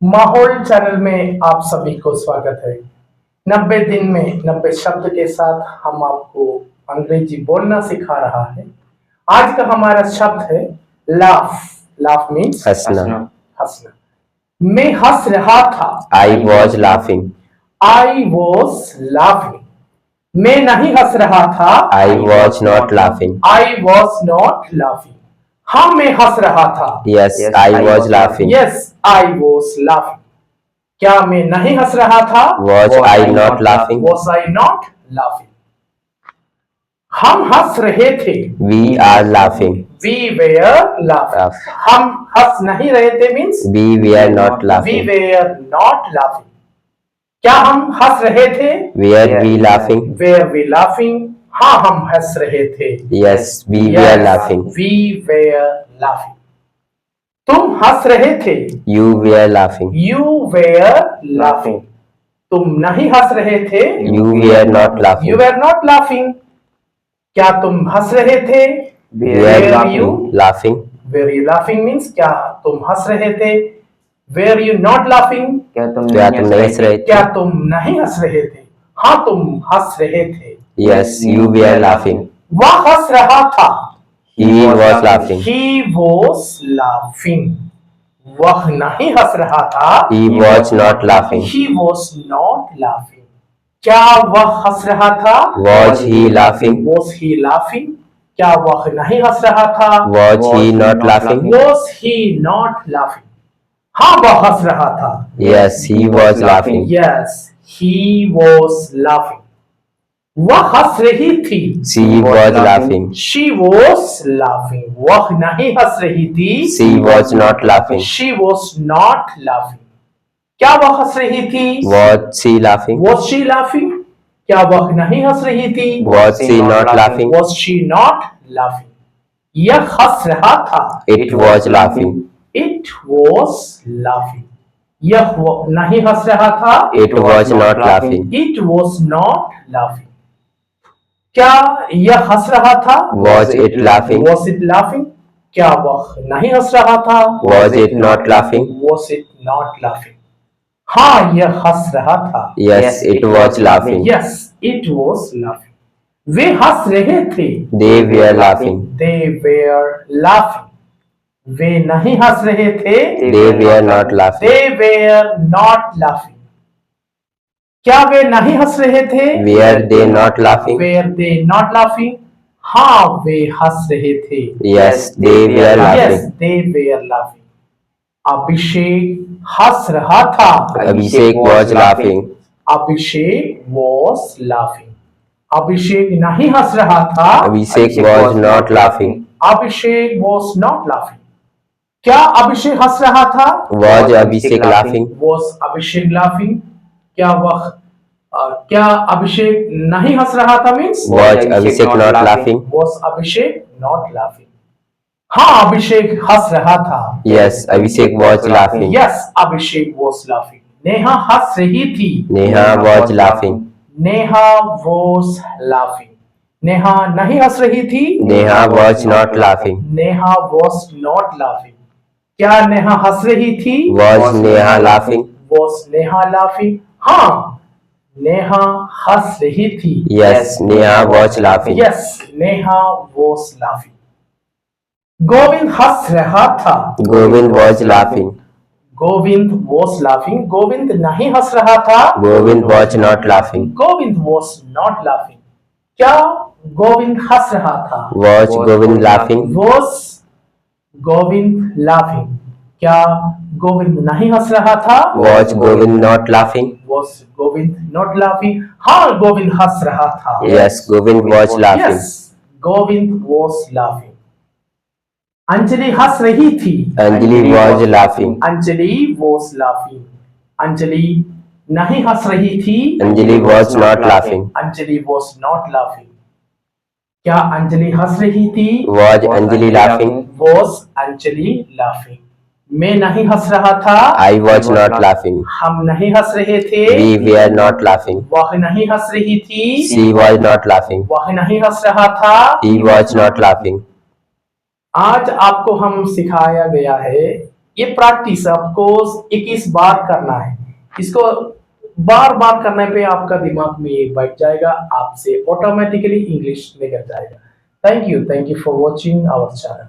माहौल चैनल में आप सभी को स्वागत है। 90 दिन में 90 शब्द के साथ हम आपको अंग्रेजी बोलना सिखा रहा है। आज का हमारा शब्द है लाफ। लाफ मीन्स हंसना। हंसना। मैं हंस रहा था। I was laughing. I was laughing. मैं नहीं हंस रहा था। I was not laughing. I was not laughing. हाँ मैं हंस रहा था। Yes, I was laughing. Yes, I was laughing. क्या मैं नहीं हंस रहा था? Was I not laughing? Was I not laughing? हम हंस रहे थे। We are laughing. We were laughing. हम हंस नहीं रहे थे means We were not we laughing. were not laughing. क्या हम हंस रहे थे? Were we laughing? Were we laughing? हाँ हम हंस रहे थे। Yes, we were laughing. We were laughing. तुम हंस रहे थे। You were laughing. You were laughing. तुम नहीं हंस रहे थे। You were not You laughing. were not laughing. क्या तुम हंस रहे थे? Were you you laughing? Were you laughing means क्या तुम हंस रहे थे? Were you not laughing? क्या तुम नहीं हंस रहे थे? क्या तुम नहीं हंस रहे थे? हाँ तुम हंस रहे थे। Yes, you were laughing. वह हंस रहा था। He was laughing. He was laughing. वह नहीं हंस रहा था। He was not laughing. He was not laughing. क्या वह हंस रहा था? Was he laughing? Was he laughing? क्या वह नहीं हंस रहा था? Was he not laughing? Was he not laughing? हाँ वह हंस रहा था। Yes, he was laughing. Yes, he was laughing. वह हंस रही थी। She was laughing. She was laughing. वह नहीं हंस रही थी। She was not laughing. She was not laughing. क्या वह हंस रही थी? Was she laughing? Was she laughing? क्या वह नहीं हंस रही थी? Was she not laughing? Was she not laughing? यह हंस रहा था। It was laughing. It was laughing. यह नहीं हंस रहा था। It was not laughing. It was not laughing. क्या यह हंस रहा था? Was it laughing? Was it laughing? क्या वह नहीं हंस रहा था? Was it not laughing? Was it not laughing? हाँ यह हंस रहा था। Yes, it was laughing. Yes, it was laughing. वे हंस रहे थे। They were laughing. They were laughing. वे नहीं हंस रहे थे। They were not laughing. They were not laughing. क्या वे नहीं हंस रहे थे? Were they not laughing? Were they not laughing? हाँ वे हंस रहे थे। Yes, they were Yes, laughing. they were laughing. अभिषेक हंस रहा था। Abhishek was laughing. Abhishek was laughing. अभिषेक नहीं हंस रहा था। Abhishek was not laughing. Abhishek was not laughing. क्या अभिषेक हंस रहा था? Was Abhishek laughing? Was Abhishek laughing? क्या अभिषेक नहीं हंस रहा था means? Was Abhishek not laughing? Was Abhishek not laughing? हाँ अभिषेक हंस रहा था। Yes, Abhishek was laughing. Yes, Abhishek was laughing. Neha हंस रही थी। Neha was laughing. Neha was laughing. Neha नहीं हंस रही थी। Neha was not laughing. Neha was not laughing. क्या नेहा हंस रही थी? Was Neha laughing? Was Neha laughing? हाँ नेहा हंस रही थी। Yes, Neha was laughing. Yes, Neha was laughing. Govind हंस रहा था। Govind was laughing. Govind was laughing. Govind नहीं हंस रहा था। Govind was not laughing. Govind was not laughing. क्या गोविंद हंस रहा था? Was Govind laughing? Was Govind laughing. क्या गोविंद नहीं हंस रहा था? Was Govind not laughing? Was Govind not laughing? हाँ गोविंद हंस रहा था। Yes, Govind was laughing. Yes, Govind was laughing. Anjali हंस रही थी। Anjali was laughing. Anjali was laughing. Anjali नहीं हंस रही थी। Anjali was not laughing. Anjali was not laughing. क्या अंजलि हंस रही थी? Was Anjali laughing? Was Anjali laughing. मैं नहीं हंस रहा था। I was not laughing. हम नहीं हंस रहे थे। We were not laughing. वह नहीं हंस रही थी। She was not laughing. वह नहीं हंस रहा था। He was not laughing. आज आपको हम सिखाया गया है ये प्रैक्टिस आपको 21 बार करना है। इसको बार बार करने पे आपका दिमाग में ये बैठ जाएगा, आपसे ऑटोमेटिकली इंग्लिश निकल जाएगा। Thank you for watching our channel.